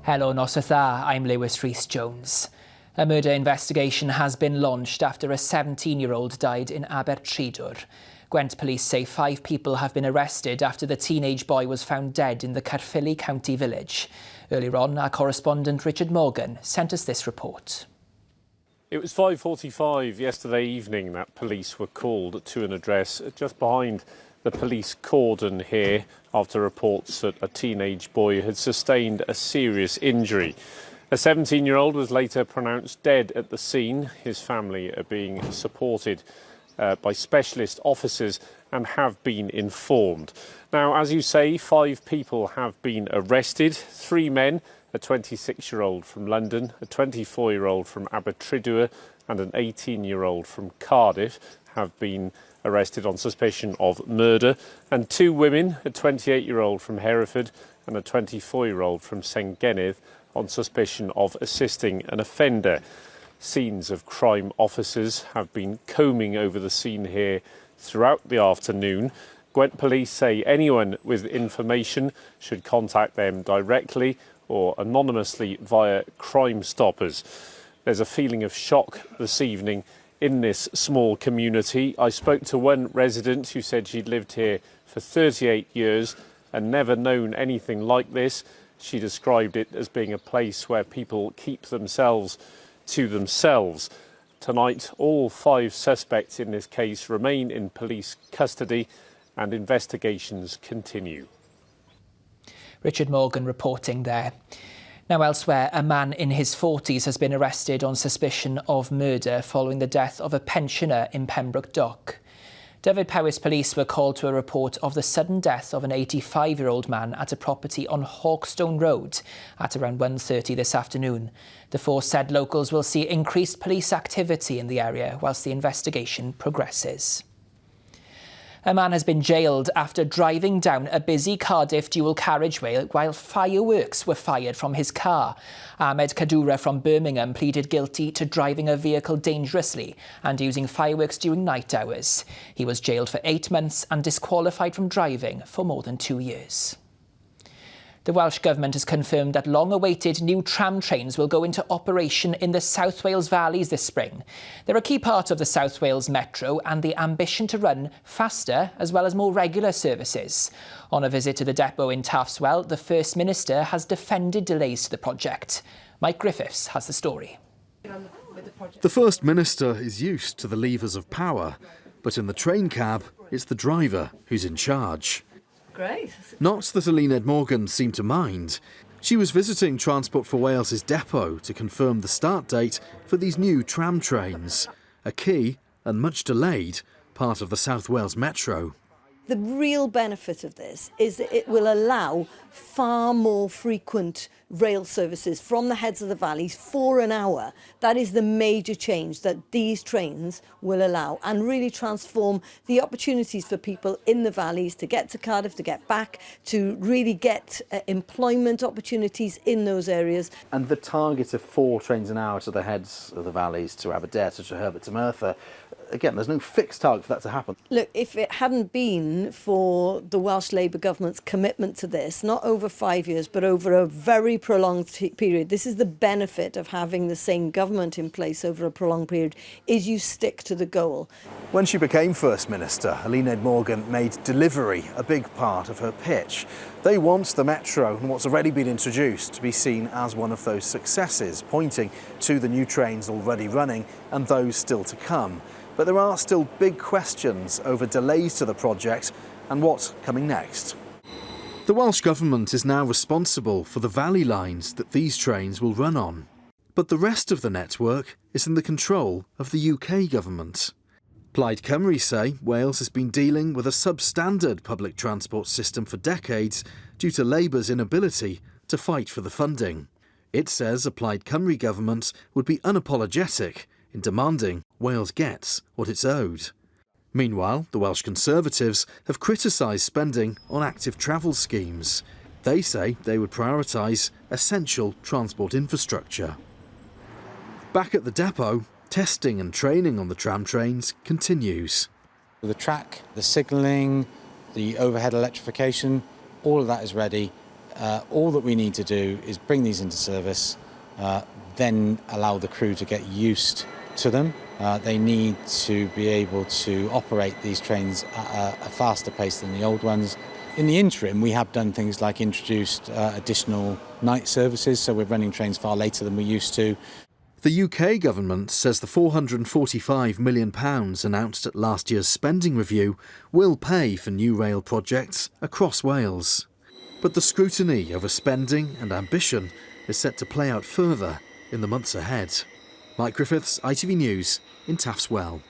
Helo, noswaith dda, I'm Lewis Rhys-Jones. A murder investigation has been launched after a 17-year-old died in Abertreidwr. Gwent police say 5 people have been arrested after the teenage boy was found dead in the Caerphilly County village. Earlier on, our correspondent Richard Morgan sent us this report. It was 5:45 yesterday evening that police were called to an address just behind the police cordon here after reports that a teenage boy had sustained a serious injury. A 17-year-old was later pronounced dead at the scene. His family are being supported by specialist officers and have been informed. Now, as you say, 5 people have been arrested. 3 men, a 26-year-old from London, a 24-year-old from Abertreidwr and an 18-year-old from Cardiff have been arrested on suspicion of murder, and 2 women, a 28-year-old from Hereford and a 24-year-old from Sengennydd, on suspicion of assisting an offender. Scenes of crime officers have been combing over the scene here throughout the afternoon. Gwent police say anyone with information should contact them directly or anonymously via Crime Stoppers. There's a feeling of shock this evening in this small community. I spoke to one resident who said she'd lived here for 38 years and never known anything like this. She described it as being a place where people keep themselves to themselves. Tonight, all 5 suspects in this case remain in police custody and investigations continue. Richard Morgan reporting there. Now elsewhere, a man in his 40s has been arrested on suspicion of murder following the death of a pensioner in Pembroke Dock. Dyfed-Powys police were called to a report of the sudden death of an 85-year-old man at a property on Hawkstone Road at around 1:30 this afternoon. The force said locals will see increased police activity in the area whilst the investigation progresses. A man has been jailed after driving down a busy Cardiff dual carriageway while fireworks were fired from his car. Ahmed Kadura from Birmingham pleaded guilty to driving a vehicle dangerously and using fireworks during night hours. He was jailed for 8 months and disqualified from driving for more than 2 years. The Welsh Government has confirmed that long-awaited new tram trains will go into operation in the South Wales valleys this spring. They're a key part of the South Wales Metro and the ambition to run faster as well as more regular services. On a visit to the depot in Taftswell, the First Minister has defended delays to the project. Mike Griffiths has the story. The First Minister is used to the levers of power, but in the train cab, it's the driver who's in charge. Great. Not that Eluned Morgan seemed to mind. She was visiting Transport for Wales' depot to confirm the start date for these new tram trains, a key and much delayed part of the South Wales Metro. The real benefit of this is that it will allow far more frequent rail services from the heads of the valleys for an hour. That is the major change that these trains will allow and really transform the opportunities for people in the valleys to get to Cardiff, to get back, to really get employment opportunities in those areas. And the target of 4 trains an hour to the heads of the valleys, to Aberdare, to Herbert, to Merthyr, again, there's no fixed target for that to happen. Look, if it hadn't been for the Welsh Labour government's commitment to this, not over 5 years, but over a very prolonged period, this is the benefit of having the same government in place over a prolonged period, is you stick to the goal. When she became First Minister, Eluned Morgan made delivery a big part of her pitch. They want the Metro and what's already been introduced to be seen as one of those successes, pointing to the new trains already running and those still to come. But there are still big questions over delays to the project and what's coming next. The Welsh Government is now responsible for the valley lines that these trains will run on. But the rest of the network is in the control of the UK Government. Plaid Cymru say Wales has been dealing with a substandard public transport system for decades due to Labour's inability to fight for the funding. It says a Plaid Cymru government would be unapologetic in demanding Wales gets what it's owed. Meanwhile, the Welsh Conservatives have criticised spending on active travel schemes. They say they would prioritise essential transport infrastructure. Back at the depot, testing and training on the tram trains continues. The track, the signalling, the overhead electrification, all of that is ready. all that we need to do is bring these into service, then allow the crew to get used to them. They need to be able to operate these trains at a faster pace than the old ones. In the interim, we have done things like introduced additional night services, so we're running trains far later than we used to. The UK government says the £445 million announced at last year's spending review will pay for new rail projects across Wales. But the scrutiny over spending and ambition is set to play out further in the months ahead. Mike Griffiths, ITV News in Taffs Well.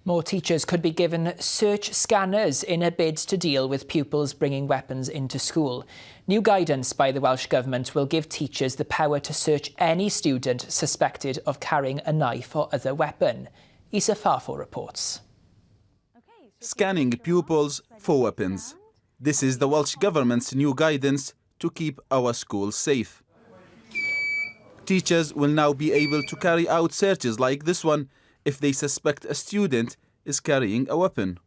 More teachers could be given search scanners in a bid to deal with pupils bringing weapons into school. New guidance by the Welsh Government will give teachers the power to search any student suspected of carrying a knife or other weapon. Isa Farfo reports. Scanning pupils for weapons. This is the Welsh Government's new guidance to keep our schools safe. Teachers will now be able to carry out searches like this one if they suspect a student is carrying a weapon.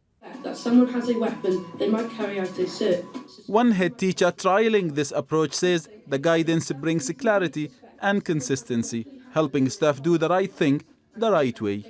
That someone has a weapon, they might carry out a search. One head teacher trialling this approach says the guidance brings clarity and consistency, helping staff do the right thing the right way.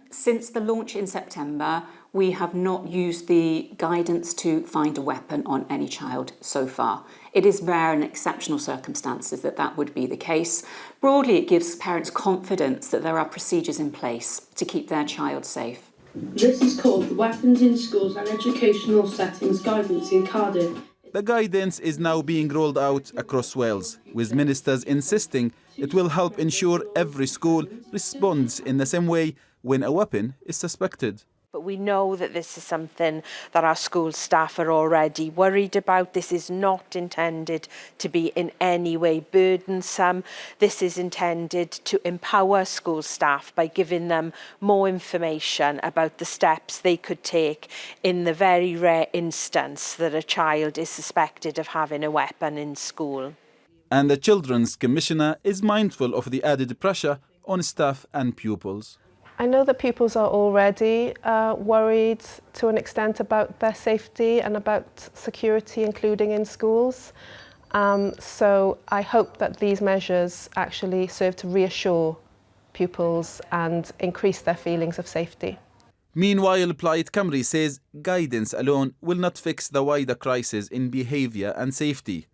Since the launch in September, we have not used the guidance to find a weapon on any child so far. It is rare and exceptional circumstances that would be the case. Broadly, it gives parents confidence that there are procedures in place to keep their child safe. This is called the Weapons in Schools and Educational Settings Guidance in Cardiff. The guidance is now being rolled out across Wales, with ministers insisting it will help ensure every school responds in the same way when a weapon is suspected. But we know that this is something that our school staff are already worried about. This is not intended to be in any way burdensome. This is intended to empower school staff by giving them more information about the steps they could take in the very rare instance that a child is suspected of having a weapon in school. And the Children's Commissioner is mindful of the added pressure on staff and pupils. I know that pupils are already worried to an extent about their safety and about security, including in schools. So I hope that these measures actually serve to reassure pupils and increase their feelings of safety. Meanwhile, Plaid Cymru says guidance alone will not fix the wider crisis in behaviour and safety,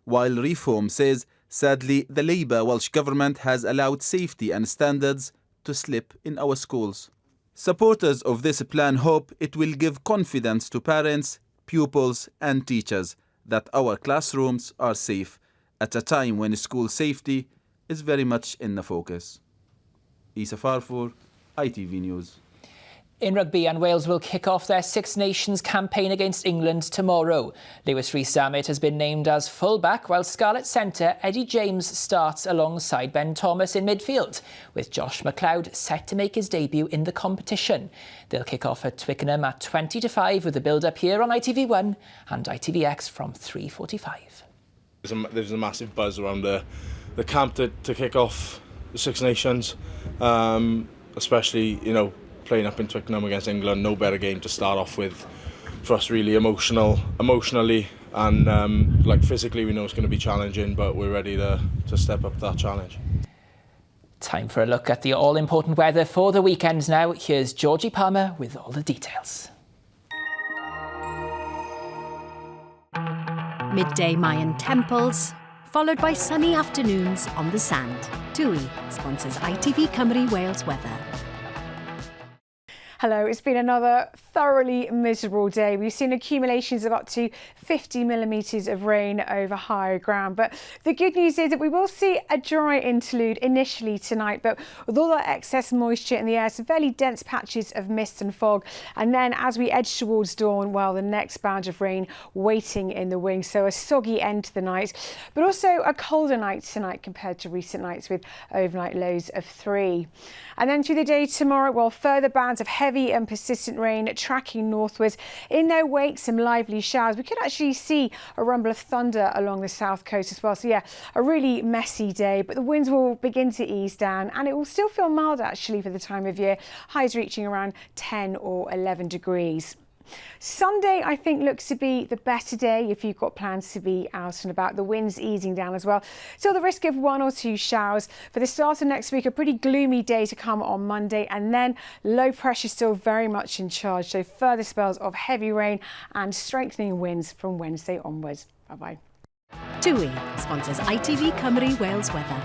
while Reform says, sadly, the Labour Welsh Government has allowed safety and standards to slip in our schools. Supporters of this plan hope it will give confidence to parents, pupils and teachers that our classrooms are safe at a time when school safety is very much in the focus. Isa Farfur, ITV News. In rugby, and Wales will kick off their Six Nations campaign against England tomorrow. Lewis Rhys-Zammit has been named as full-back, while Scarlet centre Eddie James starts alongside Ben Thomas in midfield, with Josh McLeod set to make his debut in the competition. They'll kick off at Twickenham at 20-5 with a build-up here on ITV1 and ITVX from 3:45. There's a massive buzz around the camp to kick off the Six Nations, especially, playing up in Twickenham against England. No better game to start off with for us, really emotionally and physically. We know it's going to be challenging, but we're ready to step up to that challenge. Time for a look at the all-important weather for the weekend now. Here's Georgie Palmer with all the details. Midday Mayan temples, followed by sunny afternoons on the sand. TUI sponsors ITV Cymru Wales weather. Hello, it's been another thoroughly miserable day. We've seen accumulations of up to 50 millimetres of rain over higher ground. But the good news is that we will see a dry interlude initially tonight. But with all that excess moisture in the air, some fairly dense patches of mist and fog. And then as we edge towards dawn, well, the next bout of rain waiting in the wings. So a soggy end to the night, but also a colder night tonight compared to recent nights with overnight lows of 3. And then through the day tomorrow, well, further bands of heavy and persistent rain tracking northwards. In their wake, some lively showers. We could actually see a rumble of thunder along the south coast as well. So yeah, a really messy day, but the winds will begin to ease down and it will still feel mild actually for the time of year. Highs reaching around 10 or 11 degrees. Sunday, I think, looks to be the better day if you've got plans to be out and about. The wind's easing down as well. Still the risk of 1 or 2 showers. For the start of next week, a pretty gloomy day to come on Monday, and then low pressure still very much in charge. So further spells of heavy rain and strengthening winds from Wednesday onwards. Bye-bye. TUI sponsors ITV Cymru Wales weather.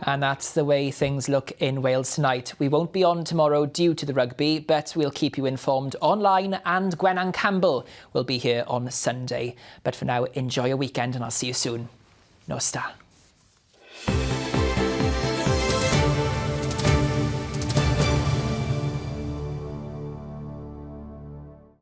And that's the way things look in Wales tonight. We won't be on tomorrow due to the rugby, but we'll keep you informed online, and Gwennan Campbell will be here on Sunday. But for now, enjoy your weekend and I'll see you soon. Nos da.